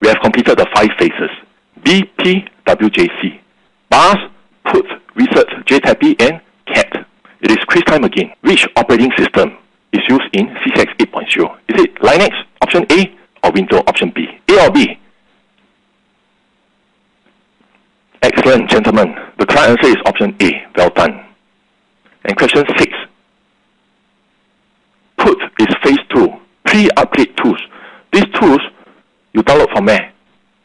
we have completed the 5 phases. BPWJC. Bars, put, reset, JTAPI, and CAT. It is quiz time again. Which operating system is used in CCX 8.0? Is it Linux, option A, or Windows, option B? A or B? Excellent, gentlemen. The correct answer is option A. Well done. And question 6. Put is phase 2. Pre-upgrade tools. These tools you download from where?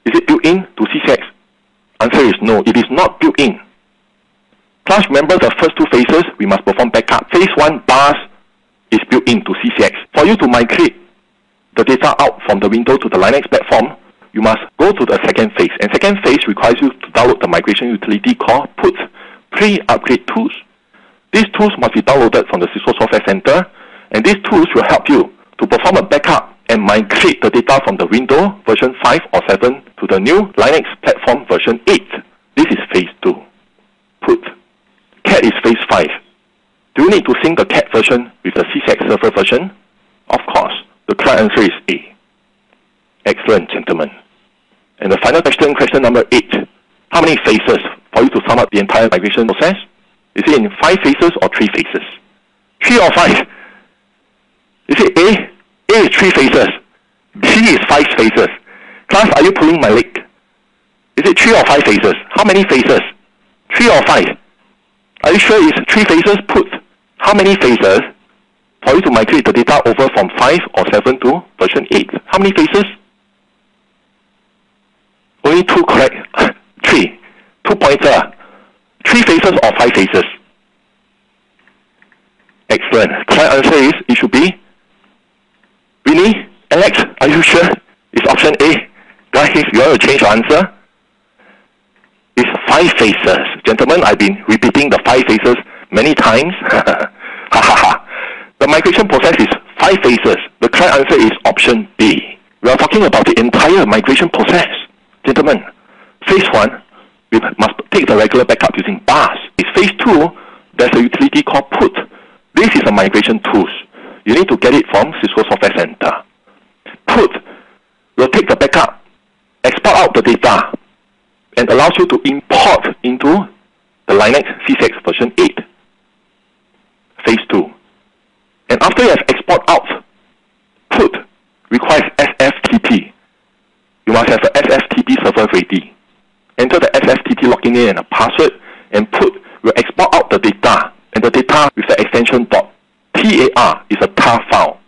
Is it built in to CCX? Answer is no. It is not built in. Class, remember the first 2 phases, we must perform backup. Phase 1 bars is built into CCX. For you to migrate the data out from the Windows to the Linux platform, you must go to the second phase. And second phase requires you to download the migration utility called Put Pre-Upgrade Tools. These tools must be downloaded from the Cisco Software Center, and these tools will help you to perform a backup and migrate the data from the Windows version 5 or 7 to the new Linux platform version 8. This is phase 2. Put. CAT is phase 5. Do you need to sync the CAT version with the CCX server version? Of course. The correct answer is A. Excellent, gentlemen. And the final question, question number 8. How many phases for you to sum up the entire migration process? Is it in 5 phases or 3 phases? 3 or 5? Is it A? A is 3 phases. B is 5 phases. Class, are you pulling my leg? Is it 3 or 5 phases? How many phases? 3 or 5? Are you sure it's 3 phases? Put. How many phases for you to migrate the data over from 5 or 7 to version 8? How many phases? Only 2 correct. 3. 2 pointer. 3 phases or 5 phases? Excellent. Correct answer is, it should be Winnie, Alex, are you sure? It's option A. Guys, you want to change your answer? It's 5 phases. Gentlemen, I've been repeating the 5 phases many times. The migration process is 5 phases. The correct answer is option B. We are talking about the entire migration process. Gentlemen, phase 1, we must take the regular backup using bars. It's phase 2, there's a utility called Put. This is a migration tools. You need to get it from Cisco Software Center. Put will take the backup, export out the data, and allows you to import into the Linux CCX version 8. Phase 2. And after you have export out, Put requires SFTP. You must have an SFTP server ready. Enter the SFTP login name and a password, and Put will export out the data, and the data with the extension .tar is a tar file.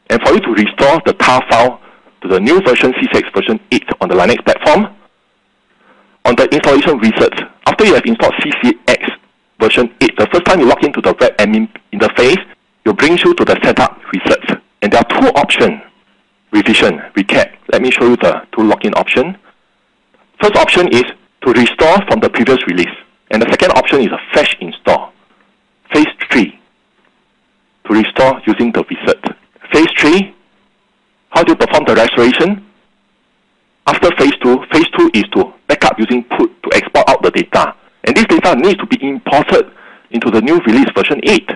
And for you to restore the tar file to the new version CCX version 8 on the Linux platform, on the installation reset, after you have installed CCX version 8, the first time you log into the web admin interface, it brings you to the setup reset. And there are 2 options: revision, recap. Let me show you the 2 login options. First option is to restore from the previous release, and the second option is a fresh install. Phase 3, to restore using the reset. Phase 3, how do you perform the restoration? After phase 2 is to backup using Put to export out the data. And this data needs to be imported into the new release version 8.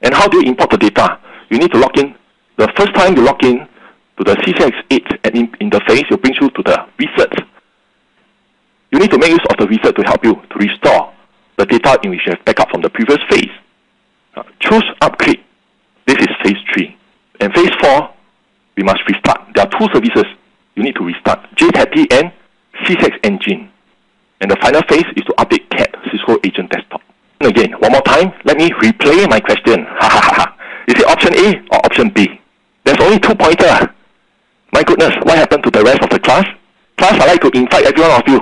And how do you import the data? You need to log in. The first time you log in to the CCX 8 admin interface, it brings you to the reset. You need to make use of the reset to help you to restore the data in which you have backup from the previous phase. Choose upgrade. This is phase 3. And phase 4, we must restart. There are 2 services you need to restart: JTAPI and CCX Engine. And the final phase is to update CAT, Cisco Agent Desktop. And again, one more time, let me replay my question. Is it option A or option B? There's only 2 pointers. My goodness, what happened to the rest of the class? Class, I'd like to invite every one of you.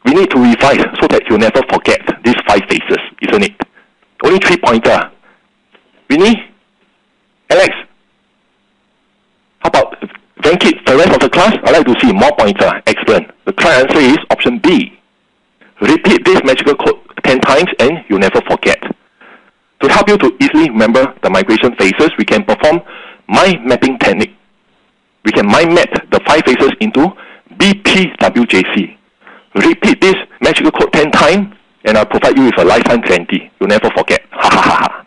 We need to revise so that you'll never forget these 5 phases, isn't it? Only 3 pointers. Winnie? Alex? How about Venkit, the rest of the class? I'd like to see more pointers. Excellent. The correct answer is option B. Repeat this magical code 10 times and you'll never forget. To help you to easily remember the migration phases, we can perform mind mapping technique. We can mind map the 5 phases into BPWJC. Repeat this magical code 10 times and I'll provide you with a lifetime guarantee. You'll never forget. Ha ha ha ha.